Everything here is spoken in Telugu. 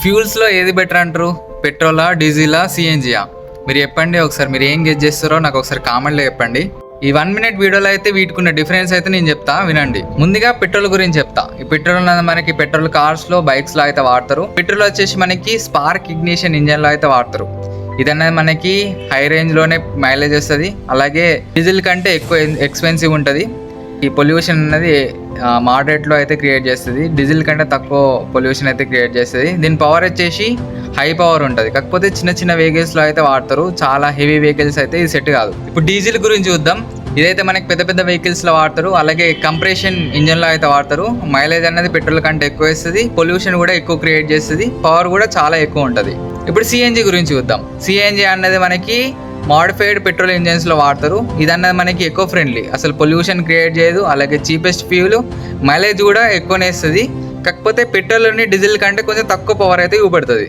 ఫ్యూల్స్లో ఏది బెటర్ అంటారు? పెట్రోలా, డీజిలా, సిఎన్జియా? మీరు చెప్పండి ఒకసారి. మీరు ఏం గెస్ చేస్తారో నాకు ఒకసారి కామెంట్లో చెప్పండి. ఈ 1 మినిట్ వీడియోలో అయితే వీటికున్న డిఫరెన్స్ అయితే నేను చెప్తా, వినండి. ముందుగా పెట్రోల్ గురించి చెప్తా. ఈ పెట్రోల్ అనేది మనకి పెట్రోల్ కార్స్లో, బైక్స్లో అయితే వాడతారు. పెట్రోల్ వచ్చేసి మనకి స్పార్క్ ఇగ్నిషన్ ఇంజన్లో అయితే వాడతారు. ఇదనేది మనకి హై రేంజ్లోనే మైలేజ్ వస్తుంది. అలాగే డీజిల్ కంటే ఎక్కువ ఎక్స్పెన్సివ్ ఉంటుంది. ఈ పొల్యూషన్ అనేది మోడరేట్లో అయితే క్రియేట్ చేస్తుంది. డీజిల్ కంటే తక్కువ పొల్యూషన్ అయితే క్రియేట్ చేస్తుంది. దీని పవర్ వచ్చేసి హై పవర్ ఉంటుంది. కాకపోతే చిన్న చిన్న వెహికల్స్లో అయితే వాడతారు. చాలా హెవీ వెహికల్స్ అయితే ఇది సెట్ కాదు. ఇప్పుడు డీజిల్ గురించి చూద్దాం. ఇదైతే మనకి పెద్ద పెద్ద వెహికల్స్లో వాడతారు. అలాగే కంప్రెషన్ ఇంజన్లో అయితే వాడతారు. మైలేజ్ అనేది పెట్రోల్ కంటే ఎక్కువ ఇస్తుంది. పొల్యూషన్ కూడా ఎక్కువ క్రియేట్ చేస్తుంది. పవర్ కూడా చాలా ఎక్కువ ఉంటుంది. ఇప్పుడు సిఎన్జి గురించి చూద్దాం. సిఎన్జి అనేది మనకి మోడిఫైడ్ పెట్రోల్ ఇంజన్స్లో వాడతారు. ఇదన్నది మనకి ఎకో ఫ్రెండ్లీ, అసలు పొల్యూషన్ క్రియేట్ చేయదు. అలాగే చీపెస్ట్ ఫ్యూల్, మైలేజ్ కూడా ఎక్కువనే ఇస్తుంది. కాకపోతే పెట్రోల్ని డీజిల్ కంటే కొంచెం తక్కువ పవర్ అయితే ఇవ్వబడుతుంది.